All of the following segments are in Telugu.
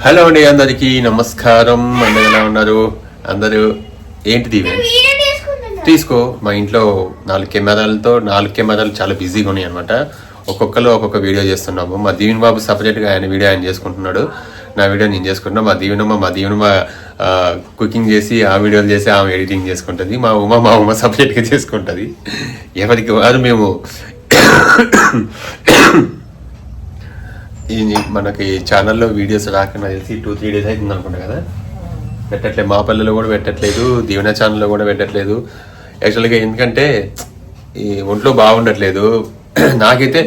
హలో అండి, అందరికి నమస్కారం. అందరు ఎలా ఉన్నారు? అందరూ ఏంటిది తీసుకో. మా ఇంట్లో 4 కెమెరాలు చాలా బిజీగా ఉన్నాయి అనమాట. ఒక్కొక్కరు ఒక్కొక్క వీడియో చేస్తున్నాము. మా దీవెన్ బాబు సపరేట్గా ఆయన వీడియో ఆయన చేసుకుంటున్నాడు, నా వీడియో నేను చేసుకుంటున్నా. మా దీవెనమ్మ కుకింగ్ చేసి ఆ వీడియోలు చేసి ఆమె ఎడిటింగ్ చేసుకుంటుంది. మా ఉమ సపరేట్గా చేసుకుంటుంది. ఎవరికి వారు మేము ఈ మనకి ఛానల్లో వీడియోస్ రాకుండా తెలిసి 2-3 డేస్ అవుతుంది అనుకుంటా కదా, పెట్టట్లేదు. మా పల్లెలో కూడా పెట్టట్లేదు, దీవెన ఛానల్లో కూడా పెట్టట్లేదు. యాక్చువల్గా ఎందుకంటే ఈ ఒంట్లో బాగుండట్లేదు. నాకైతే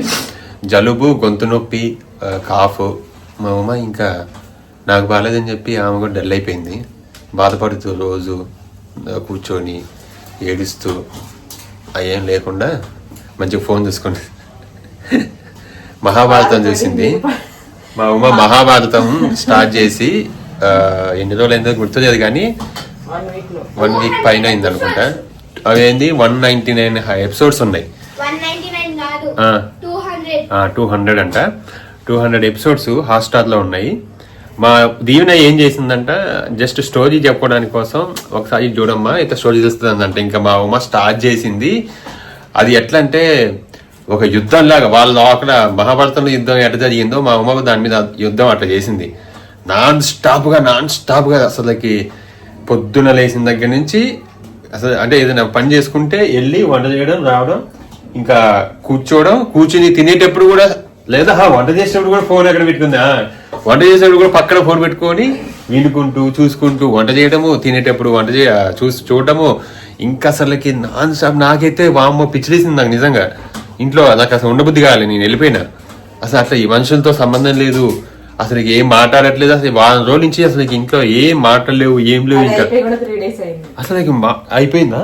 జలుబు, గొంతు నొప్పి, కాఫ్. మా అమ్మ ఇంకా నాకు బాగాలేదని చెప్పి ఆమె కూడా డల్ అయిపోయింది. బాధపడుతూ రోజు కూర్చొని ఏడుస్తూ అయ్యేం లేకుండా మంచిగా ఫోన్ చూసుకుంటుంది. మహాభారతం చూసింది. మా ఉమ్మ మహాభారతం స్టార్ట్ చేసి ఎన్ని రోజులు అయిందో గుర్తులేదు కానీ 1 వీక్ పైన అయింది అనుకుంటా. అవేంది 199 ఎపిసోడ్స్ ఉన్నాయి. 200 అంట. 200 ఎపిసోడ్స్ హాట్‌స్టార్లో ఉన్నాయి. మా దీవెన ఏం చేసిందంట, జస్ట్ స్టోరీ చెప్పుకోవడానికి కోసం ఒకసారి చూడమ్మా అయితే స్టోరీ చూస్తుందంట. ఇంకా మా ఉమ్మ స్టార్ట్ చేసింది. అది ఎట్లా అంటే ఒక యుద్ధం లాగా. వాళ్ళు అక్కడ మహాభారతంలో యుద్ధం ఎట్లా జరిగిందో మా ఉమ్మ దాని మీద యుద్ధం అట్లా చేసింది. నాన్ స్టాప్ గా అసలుకి పొద్దున లేచిన దగ్గర నుంచి అసలు అంటే ఏదైనా పని చేసుకుంటే వెళ్ళి వంట చేయడం, రావడం, ఇంకా కూర్చుని తినేటప్పుడు కూడా లేదా వంట చేసేటప్పుడు కూడా ఫోన్ ఎక్కడ పెట్టుకుందా, వంట చేసేటప్పుడు కూడా పక్కన ఫోన్ పెట్టుకొని వినుకుంటూ చూసుకుంటూ వంట చేయడము, తినేటప్పుడు వంట చూడటము. ఇంకా అసలుకి నాన్ స్టాప్. నాకైతే వామ్మో పిచ్చిలేసింది నాకు నిజంగా. ఇంట్లో నాకు అసలు ఉండబుద్ధి కావాలి, నేను వెళ్ళిపోయినా. అసలు అట్లా ఈ మనుషులతో సంబంధం లేదు, అసలు ఏం మాట్లాడట్లేదు. అసలు 1 రోజుల నుంచి అసలు ఇంట్లో ఏం మాట్లాడలేవు, ఏం లేవు. ఇంకా అసలు అయిపోయిందా?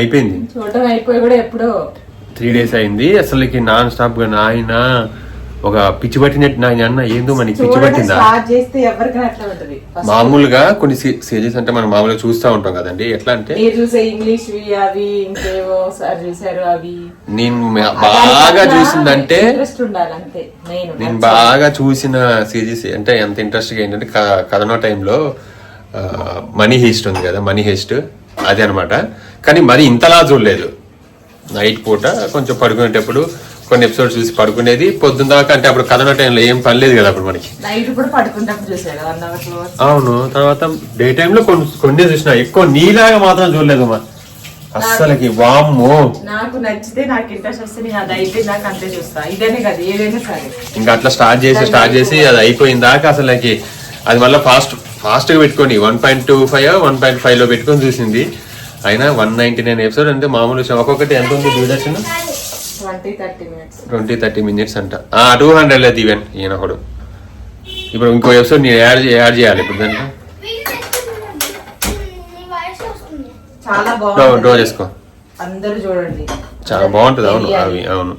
అయిపోయింది. 3 డేస్ అయింది. అసలుకి నాన్ స్టాప్ గా. నాయన ఒక పిచ్చి పట్టినట్టు. నాయన అన్న ఏందో మనకి పిచ్చి పట్టిందా? మామూలుగా కొన్ని సిరీస్ అంటే మనం మామూలుగా చూస్తూ ఉంటాం కదండి. ఎట్లా అంటే నేను బాగా చూసిందంటే, నేను బాగా చూసిన సిరీస్ అంటే ఎంత ఇంట్రెస్ట్ గా ఏంటంటే కరోనా టైంలో మనీ హెస్ట్ ఉంది కదా, మనీ హెస్ట్ అది అనమాట. కానీ మరి ఇంతలా చూడలేదు. నైట్ పూట కొంచెం పడుకునేటప్పుడు కొన్ని ఎపిసోడ్స్ చూసి పడుకునేది. పొద్దున్న దాకా అంటే అప్పుడు కరోనా టైంలో ఏం పని లేదు కదా అప్పుడు మనకి. అవును. తర్వాత డే టైంలో కొన్ని చూసినా, ఎక్కువ నీలాగా మాత్రం చూడలేదు మా అస్సలకి. వామ్మో, నాకు నచ్చితే నాకు ఇంట్రెస్ట్ వస్తే నేను అది అయిపోయి నాకు అంతే చూస్తా. ఇదేనే కదా ఏదైనా సరే. ఇంకా అట్లా స్టార్ట్ చేసి అది అయిపోయిన దాకా అసలకి అది మళ్ళీ ఫాస్ట్ గా పెట్టుకొని 1.25 1.5 లో పెట్టుకొని చూసింది. అయినా 199 ఎపిసోడ్ అంటే మామూలు. ఒక్కొక్కటి ఎంత ఉంది డ్యూరేషన్? 20-30 మినిట్స్ అంట. 200 లేదు ఈవెన్ ఈయన ఒకడు. ఇప్పుడు ఇంకో ఎపిసోడ్ నేను యాడ్ చేయాలి ఇప్పుడు దాంట్లో. డ్రా చేసుకో, అందరూ చూడండి. చాలా బాగుంటది. అవును, అవి అవును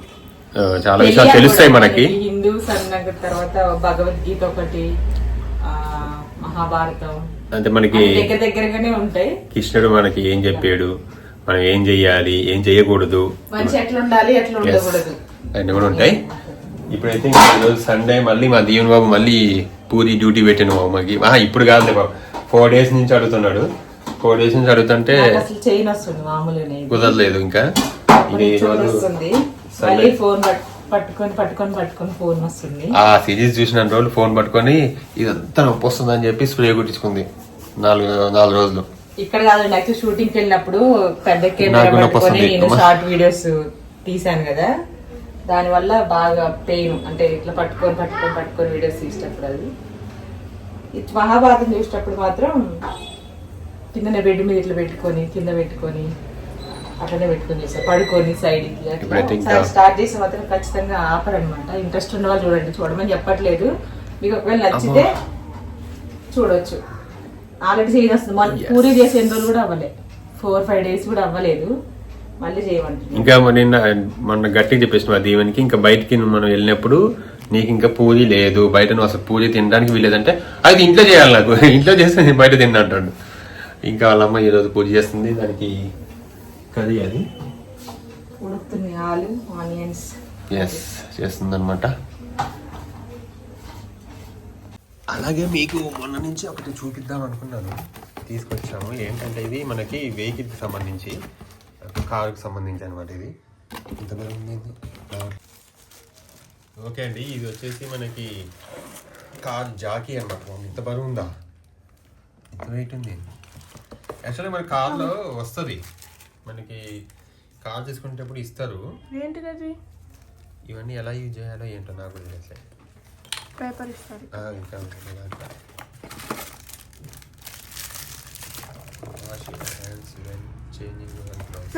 చాలా విషయాలు తెలుస్తాయి మనకి. హిందూ సన్నగ తర్వాత భగవద్గీత ఒకటి, మహాభారతం అంటే మనకి దగ్గరగానే ఉంటాయి. కృష్ణుడు మనకి ఏం చెప్పాడు, మనం ఏం చెయ్యాలి, ఏం చెయ్యకూడదు, అన్ని కూడా ఉంటాయి. ఇప్పుడైతే ఈరోజు సండే మళ్ళీ మా దీవెన్ బాబు మళ్ళీ పూరి డ్యూటీ పెట్టాను మా అమ్మకి. ఇప్పుడు కాదు బాబు, 4 డేస్ నుంచి అడుగుతున్నాడు. 4 డేస్ నుంచి అడుగుతుంటే కుదరలేదు. ఇంకా ఇది ఆ సిరీస్ చూసిన రోజులు ఫోన్ పట్టుకొని ఇదంతా నొప్పి వస్తుంది అని చెప్పి స్ప్రే కుట్టించుకుంది 4 రోజులు. ఇక్కడ కాదండి, యాక్చువల్ షూటింగ్ కి వెళ్ళినప్పుడు పెద్ద కెమెరా పట్టుకొని నేను షార్ట్ వీడియోస్ తీసాను కదా, దాని వల్ల బాగా పెయిన్. అంటే ఇట్లా పట్టుకొని వీడియోస్ తీసేటప్పుడు అది. మహాభారతం చూసేటప్పుడు మాత్రం కింద బెడ్ మీద ఇట్లా పెట్టుకొని కింద పెట్టుకొని అట్లనే పెట్టుకొని చేస్తారు, పడుకొని సైడ్ కి అట్లా స్టార్ట్ చేసి మాత్రం ఖచ్చితంగా ఆపరనమాట. ఇంట్రెస్ట్ ఉన్న వాళ్ళు చూడండి, చూడమని చెప్పట్లేదు. మీకు ఒకవేళ నచ్చితే చూడొచ్చు. ఆల్రెడీ సీన్ వస్తుంది. పూరి చేసే ఎన్ని రోజులు కూడా అవ్వలేదు, 4-5 డేస్ కూడా అవ్వలేదు. మళ్ళీ చేయమంటుంది. ఇంకా మొన్న గట్టిగా చెప్పేసిన దీవెనికి, ఇంకా బయటికి మనం వెళ్ళినప్పుడు నీకు ఇంకా పూరి లేదు, బయట నువ్వు అసలు పూరి తినడానికి వీలేదంటే అది ఇంట్లో చేయాలి, నాకు ఇంట్లో చేస్తే నేను బయట తిన్నా అంటాడు. ఇంకా వాళ్ళమ్మ ఈరోజు పూజ చేస్తుంది. దానికి కర్రీ అది ఉడుకుతుంది, ఆలు ఆనియన్స్ చేస్తుంది అనమాట. అలాగే మీకు మొన్న నుంచి ఒకటి చూపిద్దాం అనుకున్నాను, తీసుకొచ్చాము. ఏంటంటే ఇది మనకి వెహికల్కి సంబంధించి, కారుకి సంబంధించి అనమాట. ఇది ఇంత బరువు ఉంది. ఓకే అండి, ఇది వచ్చేసి మనకి కార్ జాకీ అనమాట. ఇంత బరువు ఉందా, ఇంత వెయిట్ ఉంది. యాక్చువల్లీ మన కార్లో వస్తుంది, మనకి కార్ తీసుకునేటప్పుడు ఇస్తారు. ఏంటిది? ఇవన్నీ ఎలా యూజ్ చేయాలో ఏంటో నాకు కూడా తెలియట్లేదు. పేపర్ ఇస్తారు. ఇంకా wash your hands when changing your clothes.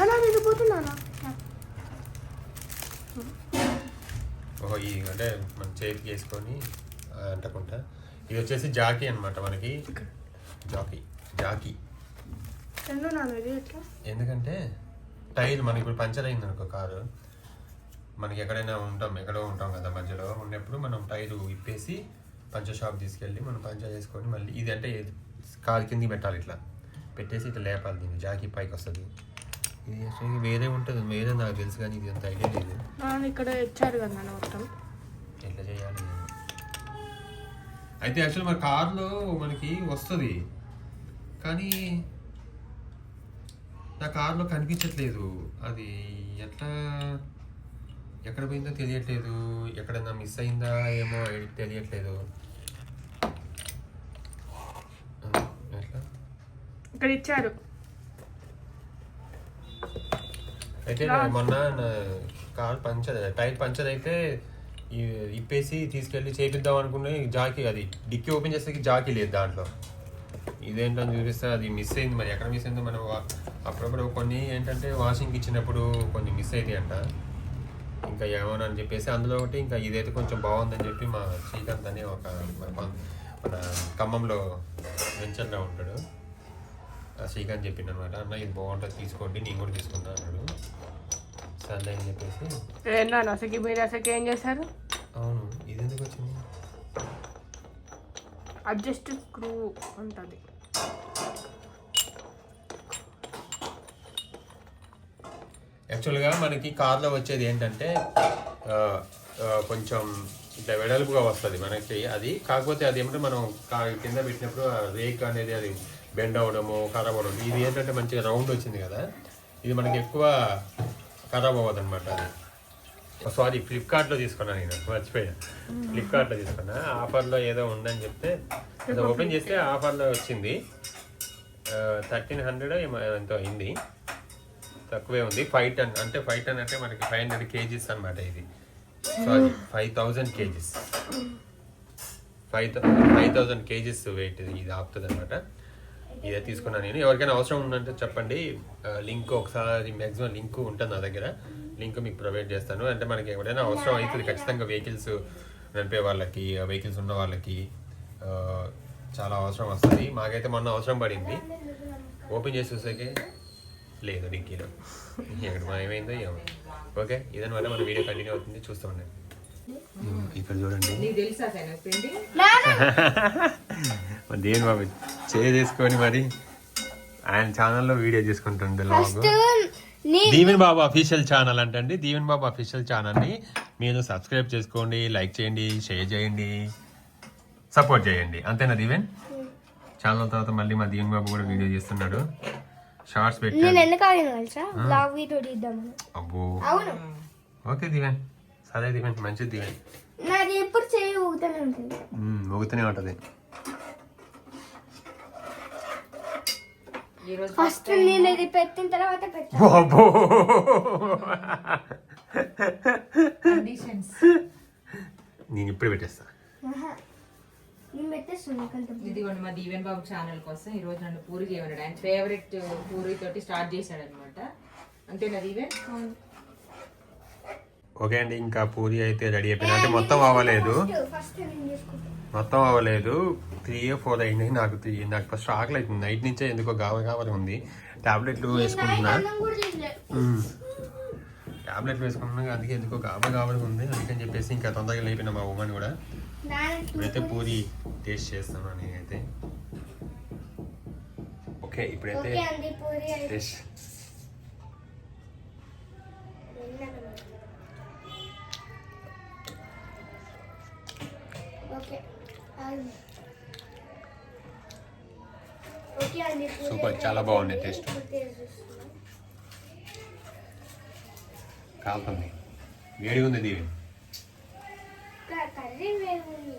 ఓహో, ఈ అంటే మన చేతికి వేసుకొని అంటకుంటా. ఇది వచ్చేసి జాకీ అనమాట మనకి. జాకీ ఎందుకంటే టైర్ మనకి ఇప్పుడు పంచర్ అయింది అనుకో కారు, మనకి ఎక్కడో ఉంటాం కదా, మధ్యలో ఉన్నప్పుడు మనం టైరు ఇప్పేసి పంచర్ షాప్ తీసుకెళ్ళి మనం పంచర్ చేసుకొని మళ్ళీ ఇది అంటే కారు కిందికి పెట్టాలి, ఇట్లా పెట్టేసి ఇట్లా లేపాలి. దీన్ని జాకీ పైకి వస్తుంది. ఇది యాక్చువల్లీ వేరే ఉంటుంది, వేరే నాకు తెలుసు, కానీ ఇది అంత ఐడియా లేదు. ఇక్కడ ఇచ్చారు కదా మొత్తం ఎట్లా చేయాలి. అయితే యాక్చువల్లీ మన కార్లో మనకి వస్తుంది, కానీ నా కార్లో కనిపించట్లేదు. అది ఎట్లా ఎక్కడ పోయిందో తెలియట్లేదు, ఎక్కడైనా మిస్ అయిందా ఏమో తెలియట్లేదు. ఎట్లా ఇక్కడ ఇచ్చారు. అయితే మొన్న నా కార్ టైర్ పంచర్ అయితే ఇప్పేసి తీసుకెళ్ళి చేపిద్దాం అనుకునే జాకీ, అది డిక్కీ ఓపెన్ చేస్తే జాకీ లేదు దాంట్లో. ఇదేంటని చూపిస్తే అది మిస్ అయింది. మరి ఎక్కడ మిస్ అయిందో మనం అప్పుడప్పుడు కొన్ని ఏంటంటే వాషింగ్కి ఇచ్చినప్పుడు కొన్ని మిస్ అవుతాయి అంట. ఇంకా ఏమోనని అని చెప్పేసి అందులో ఒకటి ఇంకా ఇదైతే కొంచెం బాగుందని చెప్పి మా శ్రీకాంత్ అనే ఒక మన ఖమ్మంలో వెంచర్గా ఉంటాడు, శ్రీకాంత్ చెప్పిండు అనమాట. అన్న ఇది బాగుంటుంది తీసుకోండి, నేను కూడా తీసుకున్నా అన్నాడు. సర్లే అని చెప్పేసి ఏం చేశారు. అవును, ఇది ఎందుకు వచ్చింది? అడ్జస్ట్ స్క్రూ ఉంటుంది. యాక్చువల్గా మనకి కార్లో వచ్చేది ఏంటంటే కొంచెం ఇట్లా వెడల్పుగా వస్తుంది మనకి అది. కాకపోతే అది ఏమంటే మనం కింద పెట్టినప్పుడు రేక్ అనేది అది బెండ్ అవ్వడము, ఖరాబ్ అవ్వడం. ఇది ఏంటంటే మంచిగా రౌండ్ వచ్చింది కదా, ఇది మనకి ఎక్కువ ఖరాబ్ అవ్వదు అనమాట. అది సారీ, ఫ్లిప్కార్ట్లో తీసుకున్నాను, నేను మర్చిపోయాను. ఫ్లిప్కార్ట్లో తీసుకున్నా, ఆఫర్లో ఏదో ఉందని చెప్తే అది ఓపెన్ చేస్తే ఆఫర్లో వచ్చింది. 1300 ఎంతో అయింది, తక్కువే ఉంది. 5 టన్ అంటే 5 టన్ అంటే మనకి 500 kgs అనమాట. ఇది సారీ 5000 kgs, 5000 kgs వెయిట్ ఇది ఆపుతుంది అనమాట. ఇదే తీసుకున్నాను నేను. ఎవరికైనా అవసరం ఉందంటే చెప్పండి, లింక్ ఒకసారి మ్యాక్సిమం లింక్ ఉంటుంది నా దగ్గర, లింక్ మీకు ప్రొవైడ్ చేస్తాను. అంటే మనకి ఎవరైనా అవసరం అవుతుంది ఖచ్చితంగా, వెహికల్స్ నడిపే వాళ్ళకి, వెహికల్స్ ఉన్న వాళ్ళకి చాలా అవసరం వస్తుంది. మాకైతే మొన్న అవసరం పడింది, ఓపెన్ చేసి చూసాకే లేదు డిక్కీలో, ఎక్కడ ఏమైందో ఏమో. ఓకే, ఇదనమాట మన వీడియో కంటిన్యూ అవుతుంది, చూస్తూ ఉండండి. ఇక్కడ చూడండి, దేని బాబు చేసుకొని మరి ఆయన ఛానల్లో వీడియో చేసుకుంటుంది. దీవెన్ బాబు అఫీషియల్ ఛానల్ అంటండి. దీవెన్ బాబు అఫీషియల్ ఛానల్ని మీరు సబ్స్క్రైబ్ చేసుకోండి, లైక్ చేయండి, షేర్ చేయండి, సపోర్ట్ చేయండి. అంతేనా దీవెన్? ఛానల్ తర్వాత మళ్ళీ మా దీవెన్ బాబు కూడా వీడియో చేస్తున్నాడు, షార్ట్స్ పెట్టి. అబ్బో, ఓకే దీవెన్, సరే దీవెన్, మంచిది దీవెన్. ఊగుతూనే ఉంటది. ఫస్ట్ నేను ఇది పెట్టిన తర్వాత నేను ఇప్పుడు పెట్టేస్తా. ఇదిగోండి మా దీవెన్ బాబు ఛానల్ కోసం ఈ రోజు నన్ను పూరి చేయమన్నాడు. ఆయన ఫేవరెట్ పూరి తోటి స్టార్ట్ చేశాడు అనమాట. అంతేనా దీవెన్? ఓకే అండి, ఇంకా పూరి అయితే రెడీ అయిపోయింది. అంటే మొత్తం అవ్వలేదు, 3 or 4 అయింది. నాకు ఫస్ట్ ఆకలి అవుతుంది, నైట్ నుంచే ఎందుకో గావరి ఉంది. టాబ్లెట్లు వేసుకుంటున్నా, అందుకే ఎందుకో గావరి ఉంది. అందుకని చెప్పేసి ఇంకా తొందరగా లేపిన మా ఉమ్మని కూడా. ఇప్పుడైతే పూరి టేస్ట్ చేస్తాను నేనైతే. ఓకే, ఇప్పుడైతే టేస్ట్. ఓకే, సూపర్, చాలా బాగుంది టేస్ట్. కాలుతుంది, వేడిగా ఉంది దీవి. కర్రీ వేగుంది.